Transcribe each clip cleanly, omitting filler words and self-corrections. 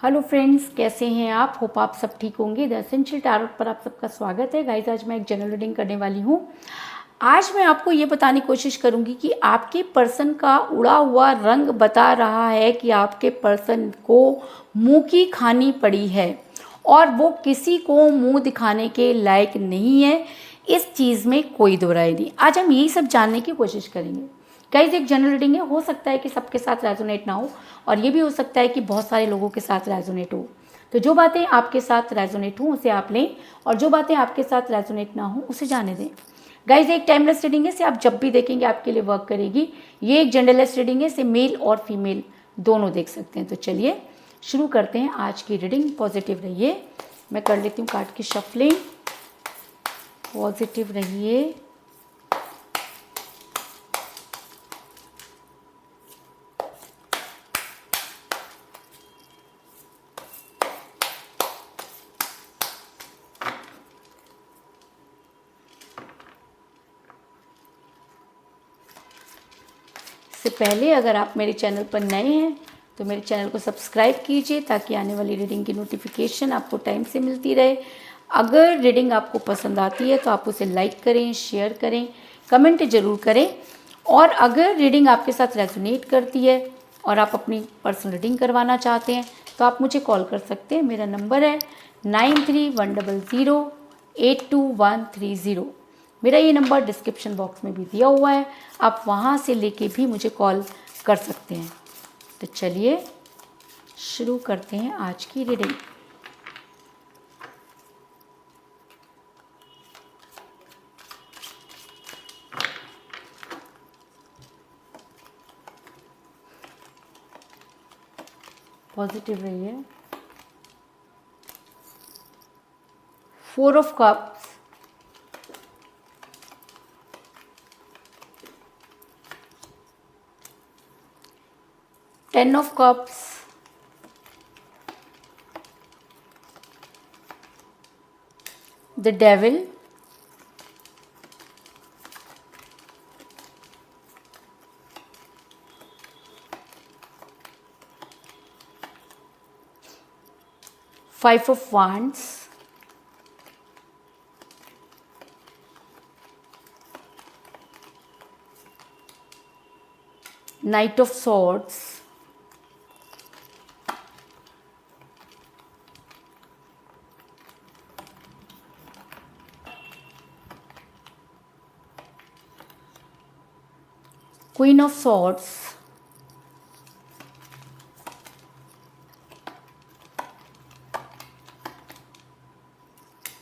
Hello friends, कैसे हैं आप? होप आप सब ठीक होंगे। द एसेंशियल टैरोट पर आप सबका स्वागत है। गाइस, आज मैं एक जनरल रीडिंग करने वाली हूँ। आज मैं आपको ये बताने की कोशिश करूँगी कि आपके पर्सन का उड़ा हुआ रंग बता रहा है कि आपके पर्सन को मुँह की खानी पड़ी है और वो किसी को मुँह दिखाने के लायक नहीं है। इस चीज़ में कोई दो राय नहीं। आज हम यही सब जानने की कोशिश करेंगे। गाइस, एक जनरल रीडिंग है, हो सकता है कि सबके साथ रेजोनेट ना हो और ये भी हो सकता है कि बहुत सारे लोगों के साथ रेजोनेट हो। तो जो बातें आपके साथ रेजोनेट हो उसे आप लें और जो बातें आपके साथ रेजोनेट ना हो उसे जाने दें। गाइस, एक टाइमलेस रीडिंग है, इसे आप जब भी देखेंगे आपके लिए वर्क करेगी। ये एक जेंडरलेस रीडिंग है, इसे मेल और फीमेल दोनों देख सकते हैं। तो चलिए शुरू करते हैं आज की रीडिंग। पॉजिटिव रहिए। मैं कर लेती हूँ कार्ड की शफलिंग। पॉजिटिव रहिए। इससे पहले अगर आप मेरे चैनल पर नए हैं तो मेरे चैनल को सब्सक्राइब कीजिए ताकि आने वाली रीडिंग की नोटिफिकेशन आपको टाइम से मिलती रहे। अगर रीडिंग आपको पसंद आती है तो आप उसे लाइक करें, शेयर करें, कमेंट ज़रूर करें। और अगर रीडिंग आपके साथ रेजोनेट करती है और आप अपनी पर्सनल रीडिंग करवाना चाहते हैं तो आप मुझे कॉल कर सकते हैं। मेरा नंबर है 9310082130। मेरा ये नंबर डिस्क्रिप्शन बॉक्स में भी दिया हुआ है, आप वहाँ से लेके भी मुझे कॉल कर सकते हैं। तो चलिए शुरू करते हैं आज की रीडिंग। पॉजिटिव रहिए। 4 of cups, 10 of cups, the devil, Five of Wands, Knight of Swords, Queen of Swords,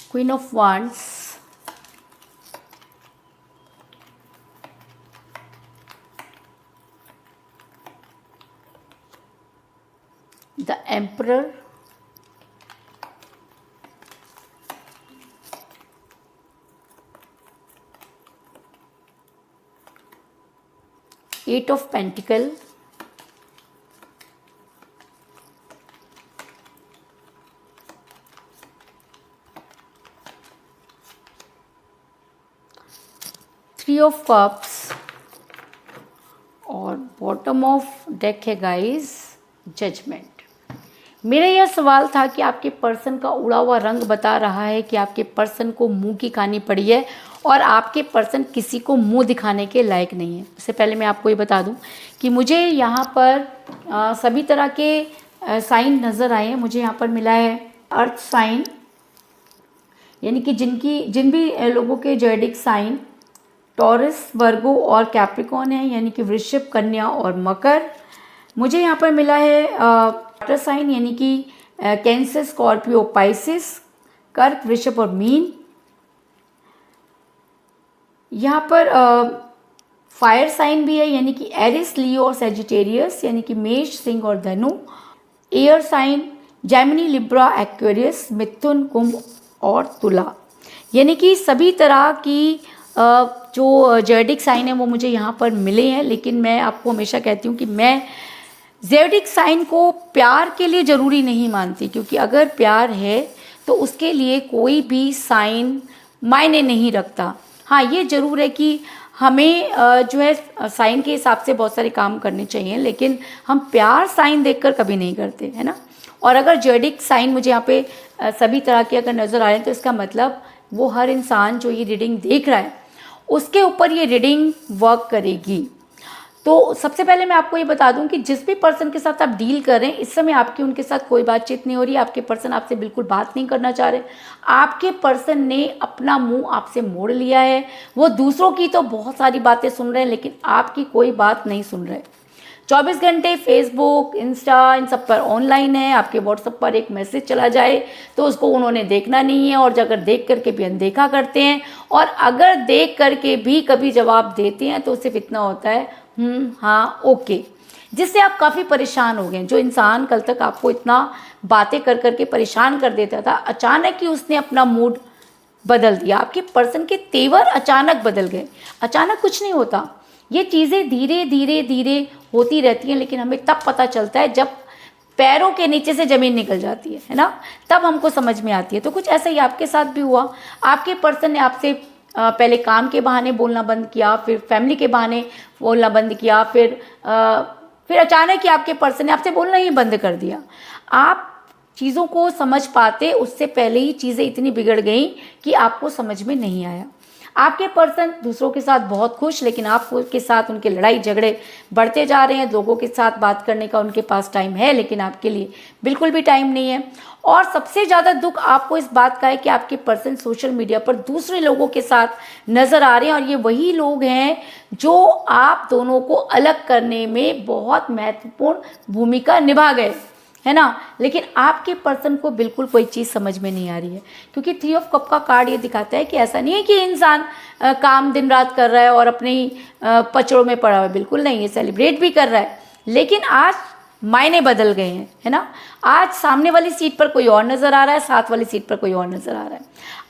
Queen of Wands, the Emperor, Eight of Pentacles, Three of Cups और बॉटम ऑफ डेक है guys judgement. मेरा यह सवाल था कि आपके person का उड़ा हुआ रंग बता रहा है कि आपके पर्सन को मुंह की खानी पड़ी है और आपके पर्सन किसी को मुंह दिखाने के लायक नहीं है। उससे पहले मैं आपको ये बता दूं कि मुझे यहाँ पर सभी तरह के साइन नज़र आए हैं। मुझे यहाँ पर मिला है अर्थ साइन, यानी कि जिन भी लोगों के ज़ोडिएक साइन टॉरस, वर्गो और कैप्रिकॉर्न है, यानी कि वृषभ, कन्या और मकर। मुझे यहाँ पर मिला है वाटर साइन, यानी कि कैंसर, स्कॉर्पियो, पाइसिस, कर्क, वृषभ और मीन। यहाँ पर फायर साइन भी है, यानी कि एरिस, लियो और सेजिटेरियस, यानी कि मेष, सिंह और धनु। Air sign Gemini, Libra, Aquarius, मिथुन, कुंभ और तुला। यानी कि सभी तरह की जो ज़ोडिएक साइन है वो मुझे यहाँ पर मिले हैं। लेकिन मैं आपको हमेशा कहती हूँ कि मैं ज़ोडिएक साइन को प्यार के लिए ज़रूरी नहीं मानती, क्योंकि अगर प्यार है तो उसके लिए कोई भी साइन मायने नहीं रखता। हाँ, ये ज़रूर है कि हमें जो है साइन के हिसाब से बहुत सारे काम करने चाहिए, लेकिन हम प्यार साइन देखकर कभी नहीं करते, है ना। और अगर ज़ोडिएक साइन मुझे यहाँ पे सभी तरह के अगर नज़र आ रहे हैं तो इसका मतलब वो हर इंसान जो ये रीडिंग देख रहा है उसके ऊपर ये रीडिंग वर्क करेगी। तो सबसे पहले मैं आपको ये बता दूं कि जिस भी पर्सन के साथ आप डील कर रहे हैं इस समय आपकी उनके साथ कोई बातचीत नहीं हो रही है। आपके पर्सन आपसे बिल्कुल बात नहीं करना चाह रहे। आपके पर्सन ने अपना मुंह आपसे मोड़ लिया है। वो दूसरों की तो बहुत सारी बातें सुन रहे हैं लेकिन आपकी कोई बात नहीं सुन रहे। 24 घंटे फेसबुक, इंस्टा इन सब पर ऑनलाइन है। आपके व्हाट्सएप पर एक मैसेज चला जाए तो उसको उन्होंने देखना नहीं है, और अगर देख करके भी अनदेखा करते हैं, और अगर देख करके भी कभी जवाब देते हैं तो सिर्फ इतना होता है हाँ ओके, जिससे आप काफ़ी परेशान हो गए। जो इंसान कल तक आपको इतना बातें कर करके परेशान कर देता था, अचानक ही उसने अपना मूड बदल दिया। आपके पर्सन के तेवर अचानक बदल गए। अचानक कुछ नहीं होता, ये चीज़ें धीरे धीरे धीरे होती रहती हैं, लेकिन हमें तब पता चलता है जब पैरों के नीचे से ज़मीन निकल जाती है ना, तब हमको समझ में आती है। तो कुछ ऐसा ही आपके साथ भी हुआ। आपके पर्सन ने आपसे पहले काम के बहाने बोलना बंद किया, फिर फैमिली के बहाने बोलना बंद किया, फिर अचानक ही आपके पर्सन ने आपसे बोलना ही बंद कर दिया। आप चीज़ों को समझ पाते उससे पहले ही चीज़ें इतनी बिगड़ गई कि आपको समझ में नहीं आया। आपके पर्सन दूसरों के साथ बहुत खुश, लेकिन आपके साथ उनके लड़ाई झगड़े बढ़ते जा रहे हैं। लोगों के साथ बात करने का उनके पास टाइम है लेकिन आपके लिए बिल्कुल भी टाइम नहीं है। और सबसे ज़्यादा दुख आपको इस बात का है कि आपके पर्सन सोशल मीडिया पर दूसरे लोगों के साथ नज़र आ रहे हैं, और ये वही लोग हैं जो आप दोनों को अलग करने में बहुत महत्वपूर्ण भूमिका निभा गए, है ना। लेकिन आपके पर्सन को बिल्कुल कोई चीज़ समझ में नहीं आ रही है, क्योंकि 3 ऑफ कप का कार्ड ये दिखाता है कि ऐसा नहीं है कि इंसान काम दिन रात कर रहा है और अपने ही पचड़ों में पड़ा हुआ है। बिल्कुल नहीं, ये सेलिब्रेट भी कर रहा है, लेकिन आज मायने बदल गए हैं, है ना। आज सामने वाली सीट पर कोई और नज़र आ रहा है, साथ वाली सीट पर कोई और नज़र आ रहा है।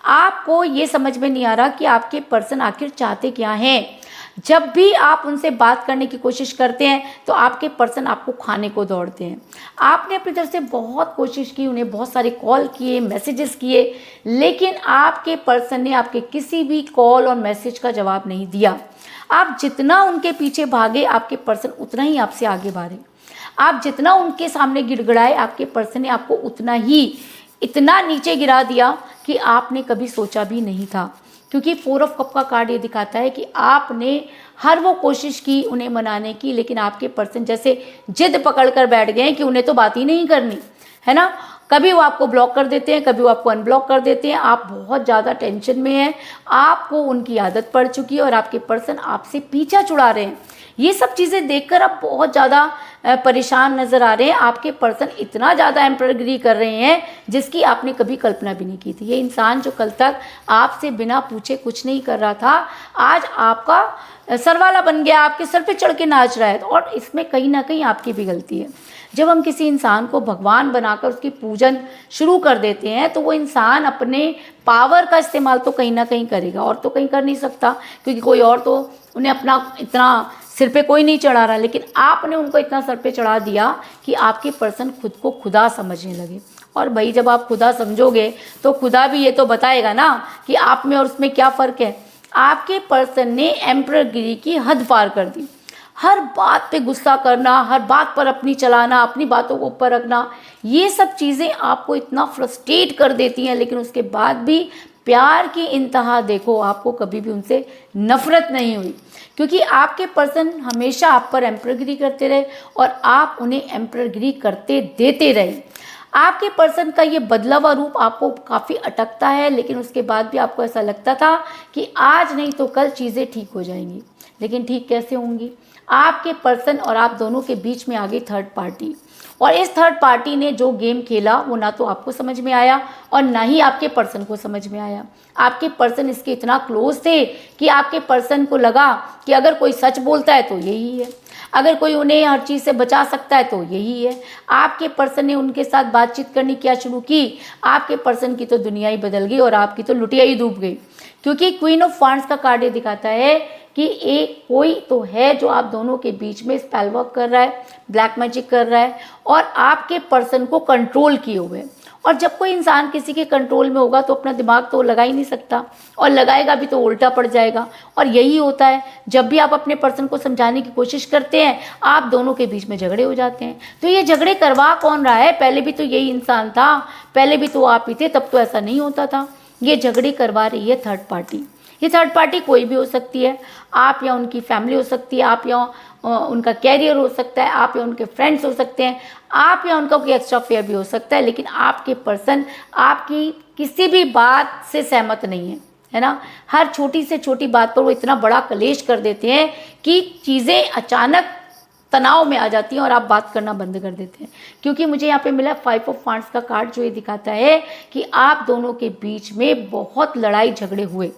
आपको ये समझ में नहीं आ रहा कि आपके पर्सन आखिर चाहते क्या हैं। जब भी आप उनसे बात करने की कोशिश करते हैं तो आपके पर्सन आपको खाने को दौड़ते हैं। आपने अपनी तरफ से बहुत कोशिश की, उन्हें बहुत सारे कॉल किए, मैसेजेस किए, लेकिन आपके पर्सन ने आपके किसी भी कॉल और मैसेज का जवाब नहीं दिया। आप जितना उनके पीछे भागे, आपके पर्सन उतना ही आपसे आगे बढ़े। आप जितना उनके सामने गिड़गिड़ाए, आपके पर्सन ने आपको उतना ही इतना नीचे गिरा दिया कि आपने कभी सोचा भी नहीं था। क्योंकि 4 ऑफ कप का कार्ड ये दिखाता है कि आपने हर वो कोशिश की उन्हें मनाने की, लेकिन आपके पर्सन जैसे जिद पकड़ कर बैठ गए कि उन्हें तो बात ही नहीं करनी, है ना। कभी वो आपको ब्लॉक कर देते हैं, कभी वो आपको अनब्लॉक कर देते हैं। आप बहुत ज़्यादा टेंशन में हैं, आपको उनकी आदत पड़ चुकी है और आपके पर्सन आपसे पीछा छुड़ा रहे हैं। ये सब चीज़ें देखकर आप बहुत ज़्यादा परेशान नज़र आ रहे हैं। आपके पर्सन इतना ज़्यादा एम्परगिरी कर रहे हैं जिसकी आपने कभी कल्पना भी नहीं की थी। ये इंसान जो कल तक आपसे बिना पूछे कुछ नहीं कर रहा था, आज आपका सरवाला बन गया, आपके सर पे चढ़ के नाच रहा है। और इसमें कहीं ना कहीं आपकी भी गलती है। जब हम किसी इंसान को भगवान बनाकर उसकी पूजन शुरू कर देते हैं तो वो इंसान अपने पावर का इस्तेमाल तो कहीं ना कहीं करेगा, और तो कहीं कर नहीं सकता, क्योंकि कोई और तो उन्हें अपना इतना सिर पे कोई नहीं चढ़ा रहा। लेकिन आपने उनको इतना सर पे चढ़ा दिया कि आपके पर्सन खुद को खुदा समझने लगे। और भाई, जब आप खुदा समझोगे तो खुदा भी ये तो बताएगा ना कि आप में और उसमें क्या फ़र्क है। आपके पर्सन ने एम्परगिरी की हद पार कर दी। हर बात पे गुस्सा करना, हर बात पर अपनी चलाना, अपनी बातों को ऊपर रखना, ये सब चीज़ें आपको इतना फ्रस्ट्रेट कर देती हैं। लेकिन उसके बाद भी प्यार की इंतहा देखो, आपको कभी भी उनसे नफरत नहीं हुई, क्योंकि आपके पर्सन हमेशा आप पर एम्परगिरी करते रहे और आप उन्हें एम्परगिरी करते देते रहे। आपके पर्सन का ये बदला हुआ रूप आपको काफ़ी अटकता है, लेकिन उसके बाद भी आपको ऐसा लगता था कि आज नहीं तो कल चीज़ें ठीक हो जाएंगी। लेकिन ठीक कैसे होंगी? आपके पर्सन और आप दोनों के बीच में आ गई थर्ड पार्टी, और इस थर्ड पार्टी ने जो गेम खेला वो ना तो आपको समझ में आया और ना ही आपके पर्सन को समझ में आया। आपके पर्सन इसके इतना क्लोज थे कि आपके पर्सन को लगा कि अगर कोई सच बोलता है तो यही है, अगर कोई उन्हें हर चीज़ से बचा सकता है तो यही है। आपके पर्सन ने उनके साथ बातचीत करनी क्या शुरू की, आपके पर्सन की तो दुनिया ही बदल गई और आपकी तो लुटिया ही डूब गई। क्योंकि क्वीन ऑफ वांड्स का कार्ड ये दिखाता है कि एक कोई तो है जो आप दोनों के बीच में स्पेल वर्क कर रहा है, ब्लैक मैजिक कर रहा है और आपके पर्सन को कंट्रोल किए हुए। और जब कोई इंसान किसी के कंट्रोल में होगा तो अपना दिमाग तो लगा ही नहीं सकता, और लगाएगा भी तो उल्टा पड़ जाएगा। और यही होता है, जब भी आप अपने पर्सन को समझाने की कोशिश करते हैं, आप दोनों के बीच में झगड़े हो जाते हैं। तो ये झगड़े करवा कौन रहा है? पहले भी तो यही इंसान था, पहले भी तो आप ही थे, तब तो ऐसा नहीं होता था। ये झगड़े करवा रही है थर्ड पार्टी। ये थर्ड पार्टी कोई भी हो सकती है, आप या उनकी फैमिली हो सकती है, आप या उनका कैरियर हो सकता है, आप या उनके फ्रेंड्स हो सकते हैं, आप या उनका कोई एक्स्ट्रा अफेयर भी हो सकता है। लेकिन आपके पर्सन आपकी किसी भी बात से सहमत नहीं है ना। हर छोटी से छोटी बात पर वो इतना बड़ा कलेश कर देते हैं कि चीज़ें अचानक तनाव में आ जाती हैं और आप बात करना बंद कर देते हैं। क्योंकि मुझे यहाँ पे मिला 5 ऑफ वांड्स का कार्ड, जो ये दिखाता है कि आप दोनों के बीच में बहुत लड़ाई झगड़े हुए।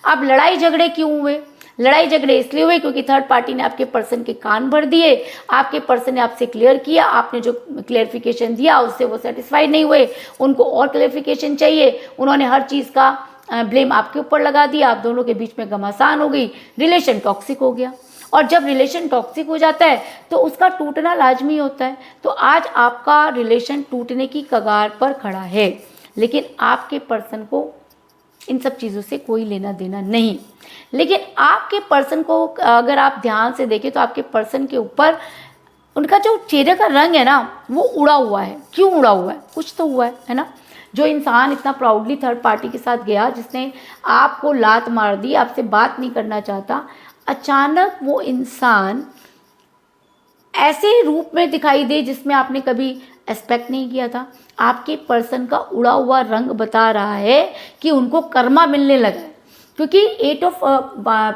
अब लड़ाई झगड़े क्यों हुए? लड़ाई झगड़े इसलिए हुए क्योंकि थर्ड पार्टी ने आपके पर्सन के कान भर दिए, आपके पर्सन ने आपसे क्लियर किया, आपने जो क्लियरिफिकेशन दिया उससे वो सेटिस्फाइड नहीं हुए, उनको और क्लियरिफिकेशन चाहिए, उन्होंने हर चीज़ का ब्लेम आपके ऊपर लगा दिया, आप दोनों के बीच में घमासान हो गई, रिलेशन टॉक्सिक हो गया। और जब रिलेशन टॉक्सिक हो जाता है तो उसका टूटना लाजमी होता है। तो आज आपका रिलेशन टूटने की कगार पर खड़ा है, लेकिन आपके पर्सन को इन सब चीज़ों से कोई लेना देना नहीं। लेकिन आपके पर्सन को अगर आप ध्यान से देखें तो आपके पर्सन के ऊपर उनका जो चेहरे का रंग है ना, वो उड़ा हुआ है। क्यों उड़ा हुआ है? कुछ तो हुआ है ना। जो इंसान इतना प्राउडली थर्ड पार्टी के साथ गया, जिसने आपको लात मार दी, आपसे बात नहीं करना चाहता, अचानक वो इंसान ऐसे रूप में दिखाई दे जिसमें आपने कभी एक्सपेक्ट नहीं किया था। आपके पर्सन का उड़ा हुआ रंग बता रहा है कि उनको कर्मा मिलने लगा है। क्योंकि 8 ऑफ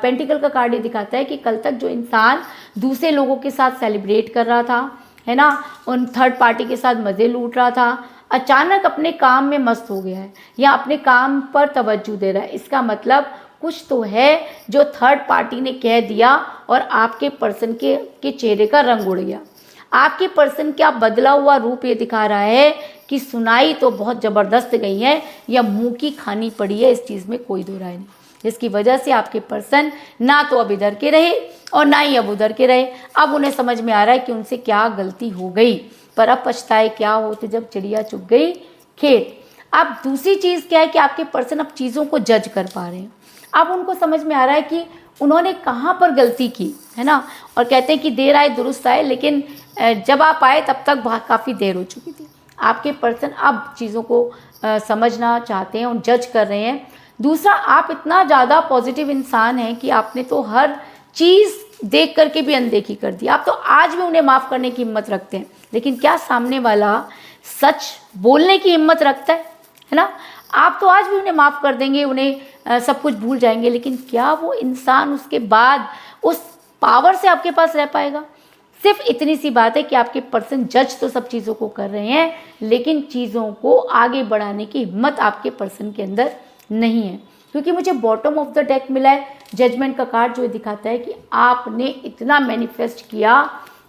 पेंटिकल का कार्ड ये दिखाता है कि कल तक जो इंसान दूसरे लोगों के साथ सेलिब्रेट कर रहा था, है ना, उन थर्ड पार्टी के साथ मज़े लूट रहा था, अचानक अपने काम में मस्त हो गया है या अपने काम पर तवज्जो दे रहा है। इसका मतलब कुछ तो है जो थर्ड पार्टी ने कह दिया और आपके पर्सन के चेहरे का रंग उड़ गया। आपके पर्सन का बदला हुआ रूप ये दिखा रहा है कि सुनाई तो बहुत ज़बरदस्त गई है या मुंह की खानी पड़ी है, इस चीज़ में कोई दो राय नहीं। जिसकी वजह से आपके पर्सन ना तो अब इधर के रहे और ना ही अब उधर के रहे। अब उन्हें समझ में आ रहा है कि उनसे क्या गलती हो गई, पर अब पछताए क्या होते जब चिड़िया चुग गई खेत। अब दूसरी चीज़ क्या है कि आपके पर्सन अब चीज़ों को जज कर पा रहे हैं। अब उनको समझ में आ रहा है कि उन्होंने कहाँ पर गलती की, है ना। और कहते हैं कि देर आए दुरुस्त आए, लेकिन जब आप आए तब तक काफ़ी देर हो चुकी थी। आपके पर्सन अब चीज़ों को समझना चाहते हैं और जज कर रहे हैं। दूसरा, आप इतना ज़्यादा पॉजिटिव इंसान हैं कि आपने तो हर चीज़ देख करके भी अनदेखी कर दी। आप तो आज भी उन्हें माफ़ करने की हिम्मत रखते हैं, लेकिन क्या सामने वाला सच बोलने की हिम्मत रखता है ना। आप तो आज भी उन्हें माफ़ कर देंगे, उन्हें सब कुछ भूल जाएंगे, लेकिन क्या वो इंसान उसके बाद उस पावर से आपके पास रह पाएगा? सिर्फ इतनी सी बात है कि आपके पर्सन जज तो सब चीज़ों को कर रहे हैं, लेकिन चीज़ों को आगे बढ़ाने की हिम्मत आपके पर्सन के अंदर नहीं है। क्योंकि मुझे बॉटम ऑफ द डेक मिला है जजमेंट का कार्ड, जो दिखाता है कि आपने इतना मैनिफेस्ट किया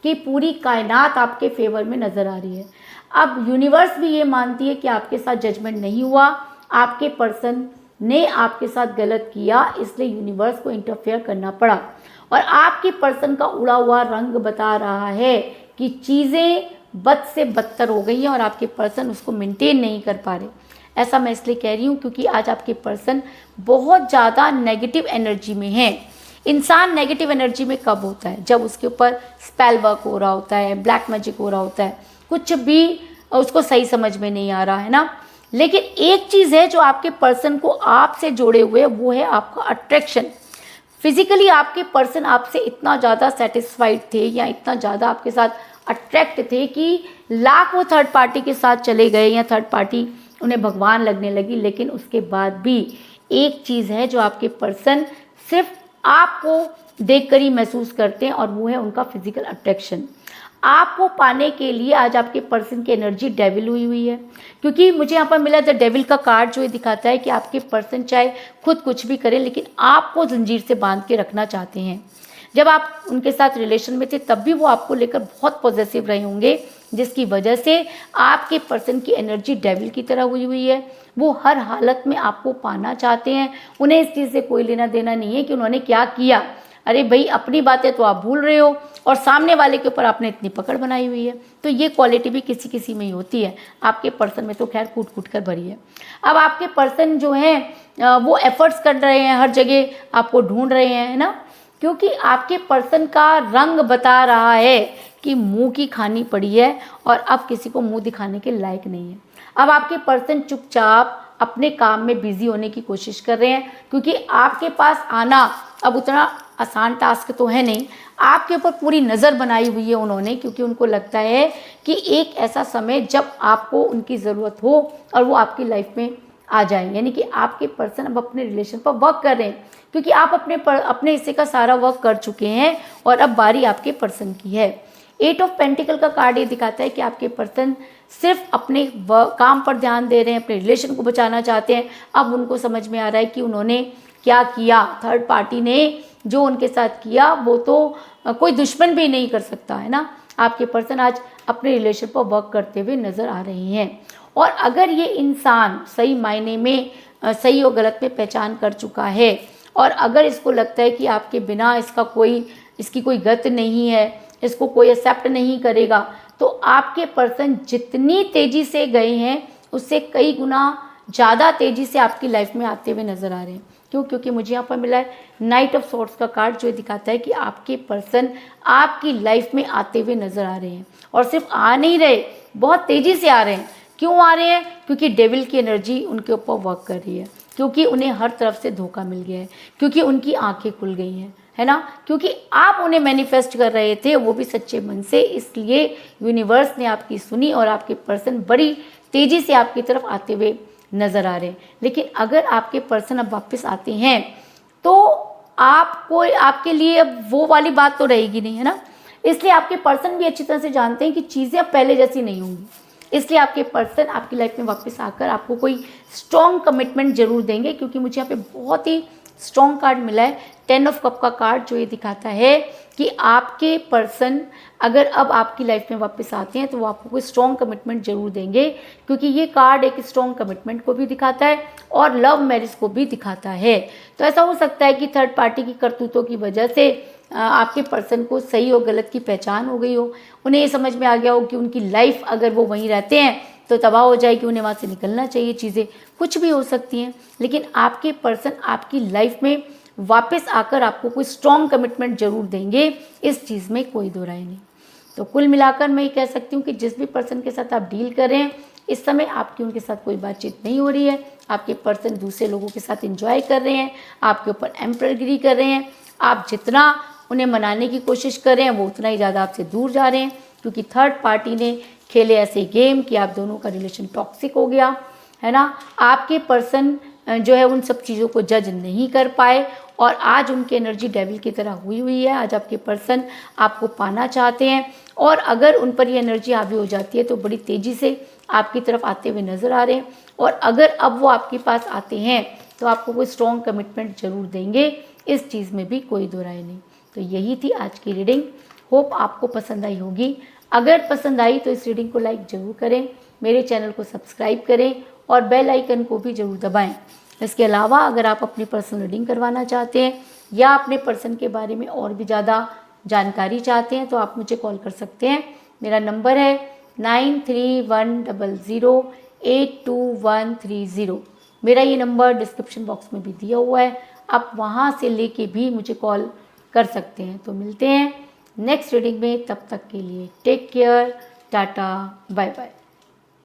कि पूरी कायनात आपके फेवर में नज़र आ रही है। अब यूनिवर्स भी ये मानती है कि आपके साथ जजमेंट नहीं हुआ, आपके पर्सन ने आपके साथ गलत किया, इसलिए यूनिवर्स को इंटरफेयर करना पड़ा। और आपके पर्सन का उड़ा हुआ रंग बता रहा है कि चीज़ें बद से बदतर हो गई हैं और आपके पर्सन उसको मेंटेन नहीं कर पा रहे। ऐसा मैं इसलिए कह रही हूँ क्योंकि आज आपके पर्सन बहुत ज़्यादा नेगेटिव एनर्जी में है। इंसान नेगेटिव एनर्जी में कब होता है? जब उसके ऊपर स्पेल वर्क हो रहा होता है, ब्लैक मैजिक हो रहा होता है, कुछ भी उसको सही समझ में नहीं आ रहा है ना। लेकिन एक चीज़ है जो आपके पर्सन को आपसे जोड़े हुए, वो है आपका अट्रैक्शन। फिजिकली आपके पर्सन आपसे इतना ज़्यादा सेटिस्फाइड थे या इतना ज़्यादा आपके साथ अट्रैक्ट थे कि लाख वो थर्ड पार्टी के साथ चले गए या थर्ड पार्टी उन्हें भगवान लगने लगी। लेकिन उसके बाद भी एक चीज़ है जो आपके पर्सन सिर्फ आपको देखकर ही महसूस करते हैं, और वो है उनका फिजिकल अट्रैक्शन। आपको पाने के लिए आज आपके पर्सन की एनर्जी डेविल हुई है। क्योंकि मुझे यहाँ पर मिला द डेविल का कार्ड, जो ये दिखाता है कि आपके पर्सन चाहे खुद कुछ भी करें, लेकिन आपको जंजीर से बांध के रखना चाहते हैं। जब आप उनके साथ रिलेशन में थे तब भी वो आपको लेकर बहुत पॉजिटिव रहे होंगे, जिसकी वजह से आपके पर्सन की एनर्जी डेविल की तरह हुई है। वो हर हालत में आपको पाना चाहते हैं। उन्हें इस चीज़ से कोई लेना देना नहीं है कि उन्होंने क्या किया। अरे भाई अपनी बातें तो आप भूल रहे हो और सामने वाले के ऊपर आपने इतनी पकड़ बनाई हुई है। तो ये क्वालिटी भी किसी किसी में ही होती है, आपके पर्सन में तो खैर कूट कूट कर भरी है। अब आपके पर्सन जो है वो एफर्ट्स कर रहे हैं, हर जगह आपको ढूंढ रहे हैं, है ना, क्योंकि आपके पर्सन का रंग बता रहा है कि मुंह की खानी पड़ी है और अब किसी को मुंह दिखाने के लायक नहीं है। अब आपके पर्सन चुपचाप अपने काम में बिजी होने की कोशिश कर रहे हैं, क्योंकि आपके पास आना अब उतना आसान टास्क तो है नहीं। आपके ऊपर पूरी नज़र बनाई हुई है उन्होंने, क्योंकि उनको लगता है कि एक ऐसा समय जब आपको उनकी ज़रूरत हो और वो आपकी लाइफ में आ जाए। यानी कि आपके पर्सन अब अपने रिलेशन पर वर्क कर रहे हैं, क्योंकि आप अपने हिस्से का सारा वर्क कर चुके हैं और अब बारी आपके पर्सन की है। 8 ऑफ पेंटिकल का कार्ड ये दिखाता है कि आपके पर्सन सिर्फ अपने काम पर ध्यान दे रहे हैं, अपने रिलेशन को बचाना चाहते हैं। अब उनको समझ में आ रहा है कि उन्होंने क्या किया, थर्ड पार्टी ने जो उनके साथ किया वो तो कोई दुश्मन भी नहीं कर सकता, है ना। आपके पर्सन आज अपने रिलेशन पर वर्क करते हुए नज़र आ रहे हैं। और अगर ये इंसान सही मायने में सही और गलत में पहचान कर चुका है और अगर इसको लगता है कि आपके बिना इसकी कोई गत नहीं है, इसको कोई एक्सेप्ट नहीं करेगा, तो आपके पर्सन जितनी तेज़ी से गए हैं उससे कई गुना ज़्यादा तेज़ी से आपकी लाइफ में आते हुए नज़र आ रहे हैं। क्यों? क्योंकि मुझे यहाँ पर मिला है नाइट ऑफ सॉर्ड्स का कार्ड, जो दिखाता है कि आपके पर्सन आपकी लाइफ में आते हुए नज़र आ रहे हैं। और सिर्फ आ नहीं रहे, बहुत तेज़ी से आ रहे हैं। क्यों आ रहे हैं? क्योंकि डेविल की एनर्जी उनके ऊपर वर्क कर रही है, क्योंकि उन्हें हर तरफ से धोखा मिल गया है, क्योंकि उनकी आंखें खुल गई हैं, है ना, क्योंकि आप उन्हें मैनिफेस्ट कर रहे थे, वो भी सच्चे मन से। इसलिए यूनिवर्स ने आपकी सुनी और आपके पर्सन बड़ी तेज़ी से आपकी तरफ आते हुए नज़र आ रहे हैं। लेकिन अगर आपके पर्सन अब वापस आते हैं तो आपके लिए अब वो वाली बात तो रहेगी नहीं, है ना। इसलिए आपके पर्सन भी अच्छी तरह से जानते हैं कि चीज़ें अब पहले जैसी नहीं होंगी। इसलिए आपके पर्सन आपकी लाइफ में वापस आकर आपको कोई स्ट्रॉन्ग कमिटमेंट जरूर देंगे, क्योंकि मुझे यहाँ पे बहुत ही स्ट्रॉन्ग कार्ड मिला है, 10 ऑफ कप का कार्ड, जो ये दिखाता है कि आपके पर्सन अगर अब आपकी लाइफ में वापस आते हैं तो वो आपको कोई स्ट्रॉन्ग कमिटमेंट जरूर देंगे, क्योंकि ये कार्ड एक स्ट्रॉन्ग कमिटमेंट को भी दिखाता है और लव मैरिज को भी दिखाता है। तो ऐसा हो सकता है कि थर्ड पार्टी की करतूतों की वजह से आपके पर्सन को सही और गलत की पहचान हो गई हो। उन्हें ये समझ में आ गया हो कि उनकी लाइफ अगर वो वहीं रहते हैं तो तबाह हो जाएगी, उन्हें वहाँ से निकलना चाहिए। चीज़ें कुछ भी हो सकती हैं, लेकिन आपके पर्सन आपकी लाइफ में वापस आकर आपको कोई स्ट्रॉन्ग कमिटमेंट जरूर देंगे, इस चीज़ में कोई दो राय नहीं। तो कुल मिलाकर मैं ये कह सकती हूँ कि जिस भी पर्सन के साथ आप डील कर रहे हैं, इस समय आपकी उनके साथ कोई बातचीत नहीं हो रही है। आपके पर्सन दूसरे लोगों के साथ एंजॉय कर रहे हैं, आपके ऊपर एम्परगिरी कर रहे हैं। आप जितना उन्हें मनाने की कोशिश कर रहे हैं वो उतना ही ज़्यादा आपसे दूर जा रहे हैं, क्योंकि थर्ड पार्टी ने खेले ऐसे गेम कि आप दोनों का रिलेशन टॉक्सिक हो गया, है ना। आपके पर्सन जो है उन सब चीज़ों को जज नहीं कर पाए और आज उनकी एनर्जी डेविल की तरह हुई है। आज आपके पर्सन आपको पाना चाहते हैं और अगर उन पर ये एनर्जी हावी हो जाती है तो बड़ी तेज़ी से आपकी तरफ आते हुए नज़र आ रहे हैं। और अगर अब वो आपके पास आते हैं तो आपको कोई स्ट्रॉन्ग कमिटमेंट जरूर देंगे, इस चीज़ में भी कोई दो राय नहीं। तो यही थी आज की रीडिंग। होप आपको पसंद आई होगी। अगर पसंद आई तो इस रीडिंग को लाइक ज़रूर करें, मेरे चैनल को सब्सक्राइब करें और बेल आइकन को भी ज़रूर दबाएं। इसके अलावा अगर आप अपनी पर्सनल रीडिंग करवाना चाहते हैं या अपने पर्सन के बारे में और भी ज़्यादा जानकारी चाहते हैं तो आप मुझे कॉल कर सकते हैं। मेरा नंबर है 9310082130। मेरा ये नंबर डिस्क्रिप्शन बॉक्स में भी दिया हुआ है, आप वहाँ से लेके भी मुझे कॉल कर सकते हैं। तो मिलते हैं नेक्स्ट रीडिंग में, तब तक के लिए take care, tata, bye bye.